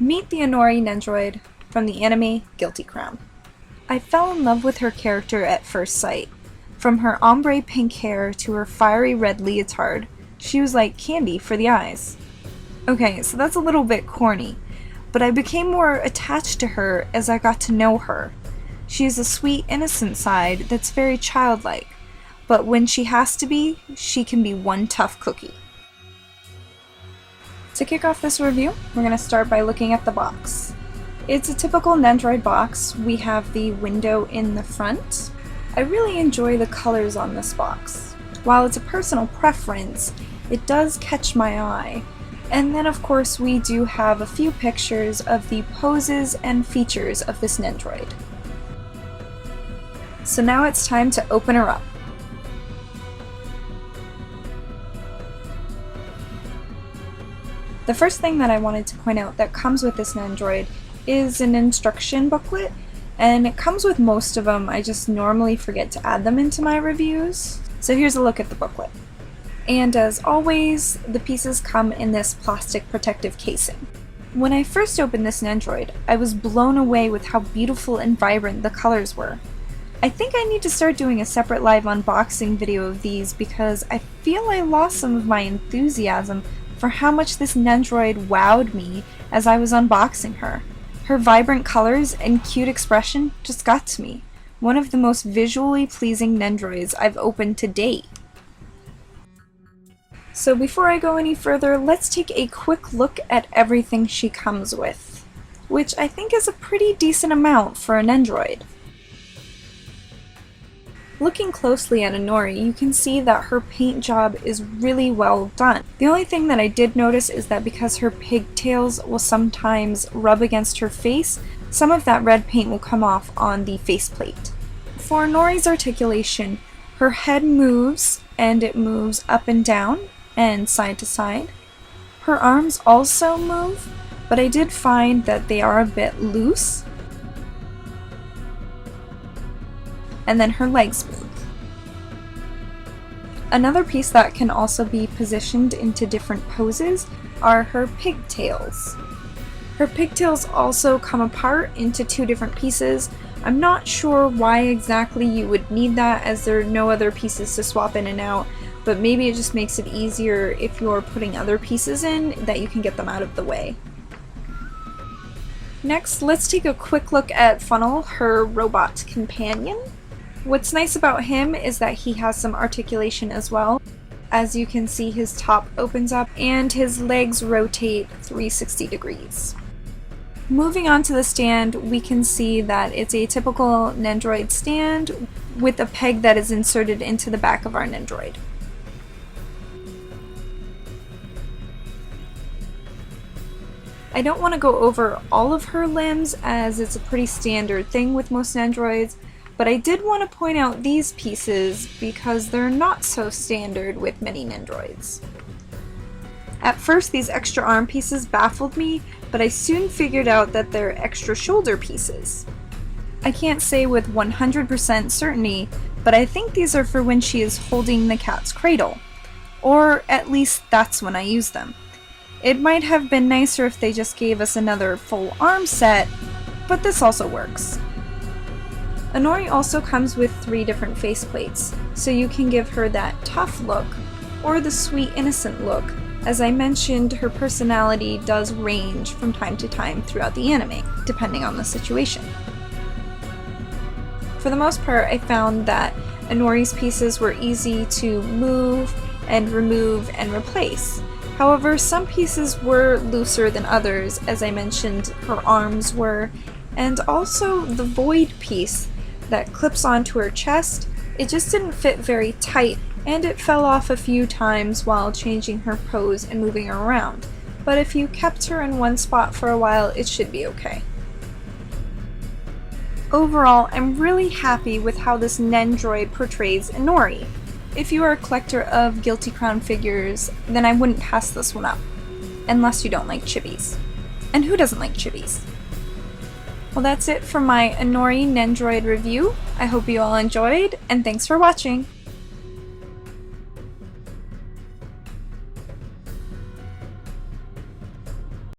Meet the Inori Nendoroid from the anime Guilty Crown. I fell in love with her character at first sight. From her ombre pink hair to her fiery red leotard, she was like candy for the eyes. Okay, so that's a little bit corny, but I became more attached to her as I got to know her. She has a sweet, innocent side that's very childlike, but when she has to be, she can be one tough cookie. To kick off this review, we're going to start by looking at the box. It's a typical Nendoroid box. We have the window in the front. I really enjoy the colors on this box. While it's a personal preference, it does catch my eye. And then of course we do have a few pictures of the poses and features of this Nendoroid. So now it's time to open her up. The first thing that I wanted to point out that comes with this Nendoroid is an instruction booklet, and it comes with most of them. I just normally forget to add them into my reviews. So here's a look at the booklet. And as always, the pieces come in this plastic protective casing. When I first opened this Nendoroid, I was blown away with how beautiful and vibrant the colors were. I think I need to start doing a separate live unboxing video of these because I feel I lost some of my enthusiasm for how much this Nendoroid wowed me as I was unboxing her. Her vibrant colors and cute expression just got to me. One of the most visually pleasing Nendoroids I've opened to date. So before I go any further, let's take a quick look at everything she comes with, which I think is a pretty decent amount for a Nendoroid. Looking closely at Inori, you can see that her paint job is really well done. The only thing that I did notice is that because her pigtails will sometimes rub against her face, some of that red paint will come off on the faceplate. For Inori's articulation, her head moves, and it moves up and down and side to side. Her arms also move, but I did find that they are a bit loose. And then her legs move. Another piece that can also be positioned into different poses are her pigtails. Her pigtails also come apart into two different pieces. I'm not sure why exactly you would need that, as there are no other pieces to swap in and out, but maybe it just makes it easier if you're putting other pieces in that you can get them out of the way. Next, let's take a quick look at Funnel, her robot companion. What's nice about him is that he has some articulation as well. As you can see, his top opens up and his legs rotate 360 degrees. Moving on to the stand, we can see that it's a typical Nendoroid stand with a peg that is inserted into the back of our Nendoroid. I don't want to go over all of her limbs as it's a pretty standard thing with most Nendoroids, but I did want to point out these pieces because they're not so standard with many Nendoroids. At first, these extra arm pieces baffled me, but I soon figured out that they're extra shoulder pieces. I can't say with 100% certainty, but I think these are for when she is holding the cat's cradle. Or at least that's when I use them. It might have been nicer if they just gave us another full arm set, but this also works. Inori also comes with 3 different faceplates, so you can give her that tough look or the sweet innocent look. As I mentioned, her personality does range from time to time throughout the anime, depending on the situation. For the most part, I found that Inori's pieces were easy to move and remove and replace. However, some pieces were looser than others, as I mentioned, her arms were, and also the void piece that clips onto her chest, it just didn't fit very tight, and it fell off a few times while changing her pose and moving her around. But if you kept her in one spot for a while, it should be okay. Overall, I'm really happy with how this Nendoroid portrays Inori. If you are a collector of Guilty Crown figures, then I wouldn't pass this one up, unless you don't like chibis. And who doesn't like chibis? Well, that's it for my Inori Nendoroid review. I hope you all enjoyed, and thanks for watching!